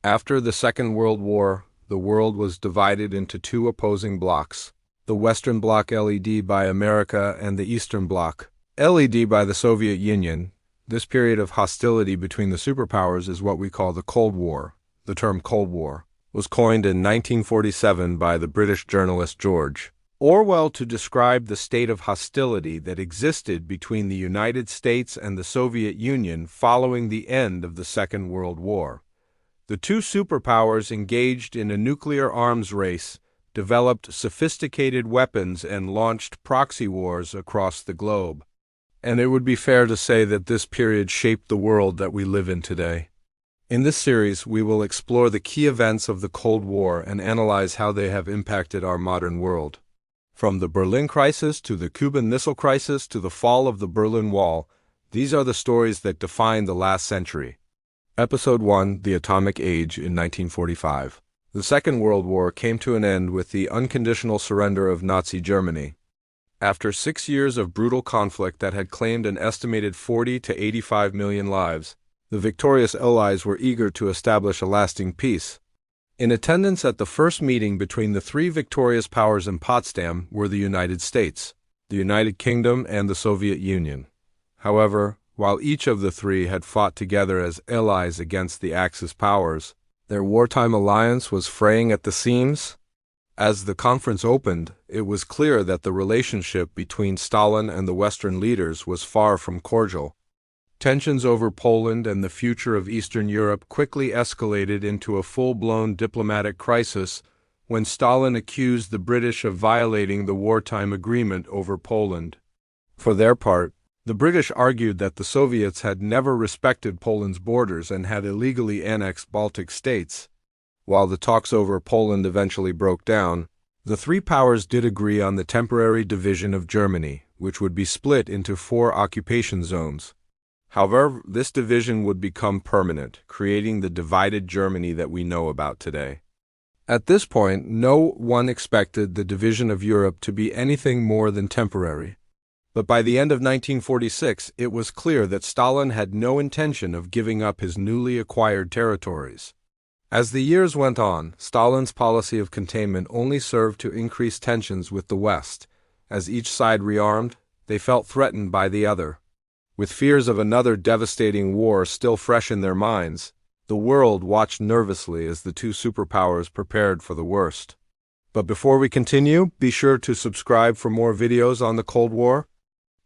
After the Second World War, the world was divided into two opposing blocs: the Western Bloc led by America and the Eastern Bloc, led by the Soviet Union. This period of hostility between the superpowers is what we call the Cold War. The term Cold War was coined in 1947 by the British journalist George Orwell to describe the state of hostility that existed between the United States and the Soviet Union following the end of the Second World War. The two superpowers engaged in a nuclear arms race, developed sophisticated weapons, and launched proxy wars across the globe. And it would be fair to say that this period shaped the world that we live in today. In this series, we will explore the key events of the Cold War and analyze how they have impacted our modern world. From the Berlin Crisis to the Cuban Missile Crisis to the fall of the Berlin Wall, these are the stories that define the last century. Episode 1: The Atomic Age in 1945. The Second World War came to an end with the unconditional surrender of Nazi Germany. After 6 years of brutal conflict that had claimed an estimated 40 to 85 million lives, the victorious Allies were eager to establish a lasting peace. In attendance at the first meeting between the three victorious powers in Potsdam were the United States, the United Kingdom, and the Soviet Union. However, while each of the three had fought together as allies against the Axis powers, their wartime alliance was fraying at the seams. As the conference opened, it was clear that the relationship between Stalin and the Western leaders was far from cordial. Tensions over Poland and the future of Eastern Europe quickly escalated into a full-blown diplomatic crisis when Stalin accused the British of violating the wartime agreement over Poland. For their part, the British argued that the Soviets had never respected Poland's borders and had illegally annexed Baltic states. While the talks over Poland eventually broke down, the three powers did agree on the temporary division of Germany, which would be split into 4 occupation zones. However, this division would become permanent, creating the divided Germany that we know about today. At this point, no one expected the division of Europe to be anything more than temporary. But by the end of 1946, it was clear that Stalin had no intention of giving up his newly acquired territories. As the years went on, Stalin's policy of containment only served to increase tensions with the West. As each side rearmed, they felt threatened by the other. With fears of another devastating war still fresh in their minds, the world watched nervously as the two superpowers prepared for the worst. But before we continue, be sure to subscribe for more videos on the Cold War.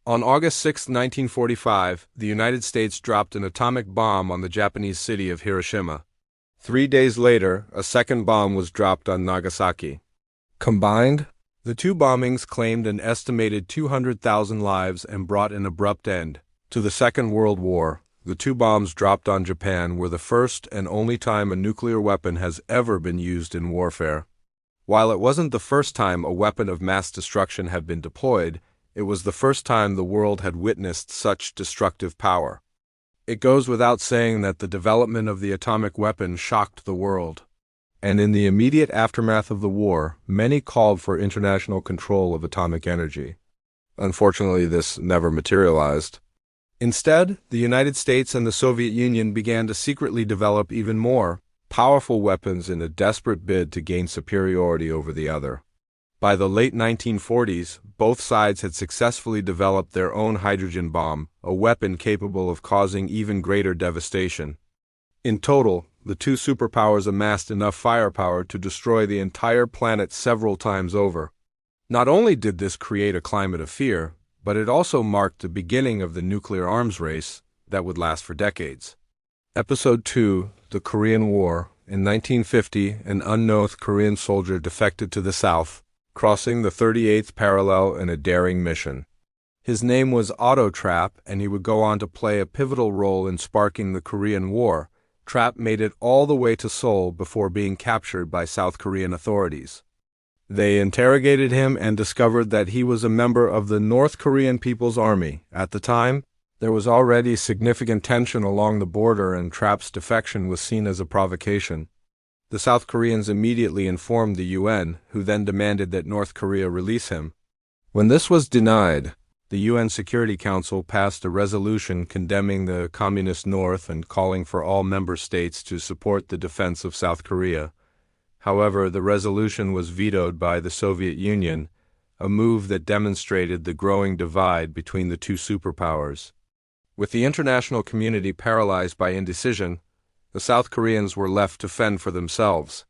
On August 6, 1945, the United States dropped an atomic bomb on the Japanese city of Hiroshima. 3 days later, a second bomb was dropped on Nagasaki. Combined, the two bombings claimed an estimated 200,000 lives and brought an abrupt end to the Second World War. The two bombs dropped on Japan were the first and only time a nuclear weapon has ever been used in warfare. While it wasn't the first time a weapon of mass destruction had been deployed, it was the first time the world had witnessed such destructive power. It goes without saying that the development of the atomic weapon shocked the world. And in the immediate aftermath of the war, many called for international control of atomic energy. Unfortunately, this never materialized. Instead, the United States and the Soviet Union began to secretly develop even more powerful weapons in a desperate bid to gain superiority over the other. By the late 1940s, both sides had successfully developed their own hydrogen bomb, a weapon capable of causing even greater devastation. In total, the two superpowers amassed enough firepower to destroy the entire planet several times over. Not only did this create a climate of fear, but it also marked the beginning of the nuclear arms race that would last for decades. Episode 2: The Korean War. In 1950, an unknown Korean soldier defected to the South, crossing the 38th parallel in a daring mission. His name was Otto Trapp, and he would go on to play a pivotal role in sparking the Korean War. Trapp made it all the way to Seoul before being captured by South Korean authorities. They interrogated him and discovered that he was a member of the North Korean People's Army. At the time, there was already significant tension along the border, and Trapp's defection was seen as a provocation. The South Koreans immediately informed the UN, who then demanded that North Korea release him. When this was denied, The UN Security Council passed a resolution condemning the Communist North and calling for all member states to support the defense of South Korea. However, the resolution was vetoed by the Soviet Union, a move that demonstrated the growing divide between the two superpowers. With the international community paralyzed by indecision, the South Koreans were left to fend for themselves.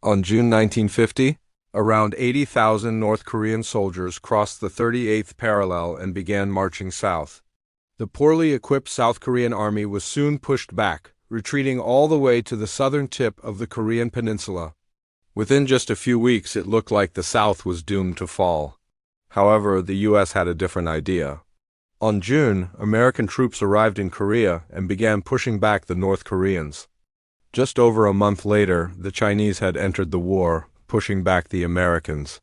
On June 1950, around 80,000 North Korean soldiers crossed the 38th parallel and began marching south. The poorly equipped South Korean army was soon pushed back, retreating all the way to the southern tip of the Korean peninsula. Within just a few weeks, it looked like the South was doomed to fall. However, the U.S. had a different idea. On June, American troops arrived in Korea and began pushing back the North Koreans. Just over a month later, the Chinese had entered the war, pushing back the Americans.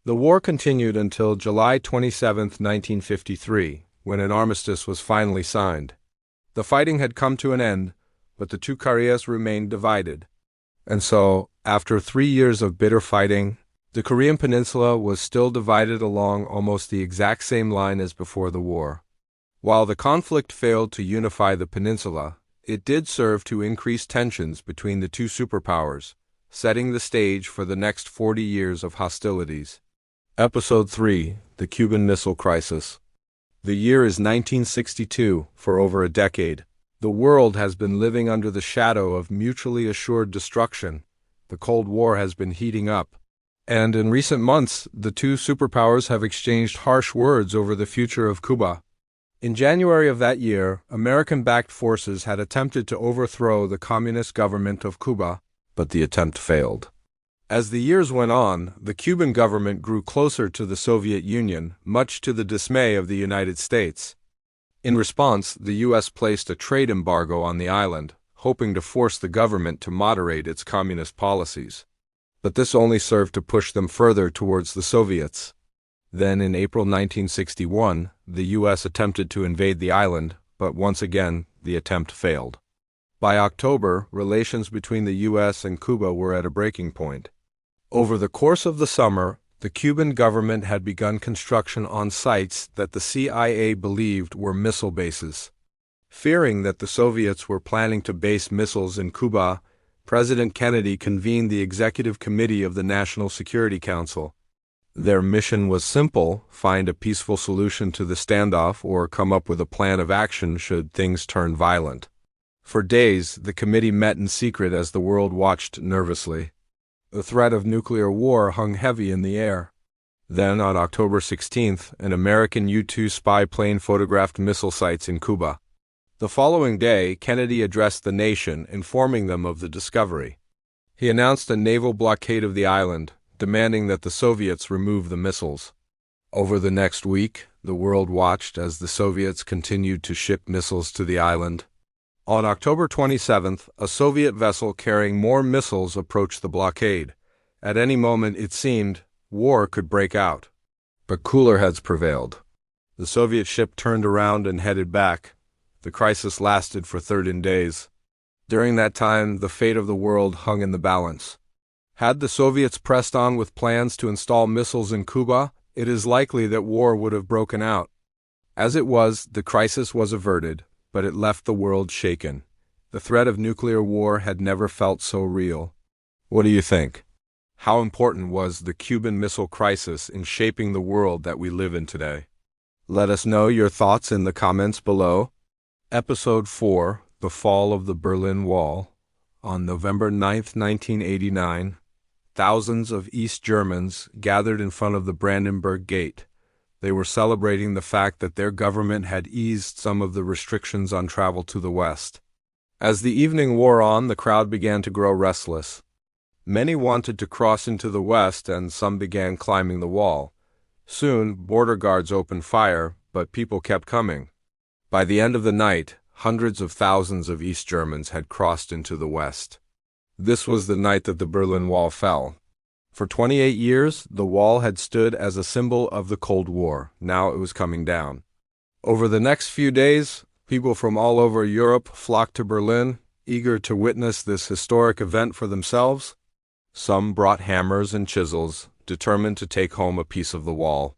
The war continued until July 27, 1953, when an armistice was finally signed. The fighting had come to an end, but the two Koreas remained divided. And so, after 3 years of bitter fighting, the Korean peninsula was still divided along almost the exact same line as before the war. While the conflict failed to unify the peninsula, it did serve to increase tensions between the two superpowers, setting the stage for the next 40 years of hostilities. Episode 3: The Cuban Missile Crisis. The year is 1962. For over a decade, the world has been living under the shadow of mutually assured destruction. The Cold War has been heating up, and in recent months, the two superpowers have exchanged harsh words over the future of Cuba. In January of that year, American-backed forces had attempted to overthrow the communist government of Cuba, but the attempt failed. As the years went on, the Cuban government grew closer to the Soviet Union, much to the dismay of the United States. In response, the U.S. placed a trade embargo on the island, hoping to force the government to moderate its communist policies. But this only served to push them further towards the Soviets. Then, in April 1961, the U.S. attempted to invade the island, but once again, the attempt failed. By October, relations between the U.S. and Cuba were at a breaking point. Over the course of the summer, the Cuban government had begun construction on sites that the CIA believed were missile bases. Fearing that the Soviets were planning to base missiles in Cuba, President Kennedy convened the Executive Committee of the National Security Council. Their mission was simple: find a peaceful solution to the standoff or come up with a plan of action should things turn violent. For days, the committee met in secret as the world watched nervously. The threat of nuclear war hung heavy in the air. Then, on October 16th, an American U-2 spy plane photographed missile sites in Cuba. The following day, Kennedy addressed the nation, informing them of the discovery. He announced a naval blockade of the island, demanding that the Soviets remove the missiles. Over the next week, the world watched as the Soviets continued to ship missiles to the island. On October 27th, a Soviet vessel carrying more missiles approached the blockade. At any moment, it seemed, war could break out. But cooler heads prevailed. The Soviet ship turned around and headed back. The crisis lasted for 13 days. During that time, the fate of the world hung in the balance. Had the Soviets pressed on with plans to install missiles in Cuba, it is likely that war would have broken out. As it was, the crisis was averted, but it left the world shaken. The threat of nuclear war had never felt so real. What do you think? How important was the Cuban Missile Crisis in shaping the world that we live in today? Let us know your thoughts in the comments below. Episode 4: The Fall of the Berlin Wall. On November 9, 1989, thousands of East Germans gathered in front of the Brandenburg Gate. They were celebrating the fact that their government had eased some of the restrictions on travel to the West. As the evening wore on, the crowd began to grow restless. Many wanted to cross into the West, and some began climbing the wall. Soon, border guards opened fire, but people kept coming. By the end of the night, hundreds of thousands of East Germans had crossed into the West. This was the night that the Berlin Wall fell. For 28 years, the wall had stood as a symbol of the Cold War. Now it was coming down. Over the next few days, people from all over Europe flocked to Berlin, eager to witness this historic event for themselves. Some brought hammers and chisels, determined to take home a piece of the wall.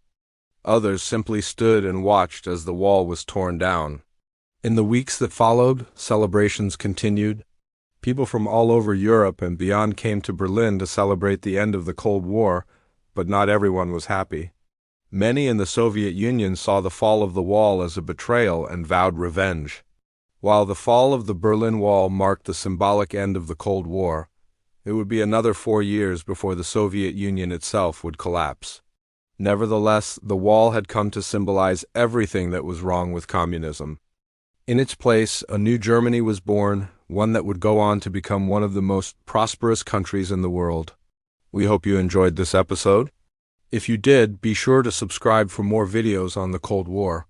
Others simply stood and watched as the wall was torn down. In the weeks that followed, celebrations continued. People from all over Europe and beyond came to Berlin to celebrate the end of the Cold War, but not everyone was happy. Many in the Soviet Union saw the fall of the wall as a betrayal and vowed revenge. While the fall of the Berlin Wall marked the symbolic end of the Cold War, it would be another 4 years before the Soviet Union itself would collapse. Nevertheless, the wall had come to symbolize everything that was wrong with communism. In its place, a new Germany was born, one that would go on to become one of the most prosperous countries in the world. We hope you enjoyed this episode. If you did, be sure to subscribe for more videos on the Cold War.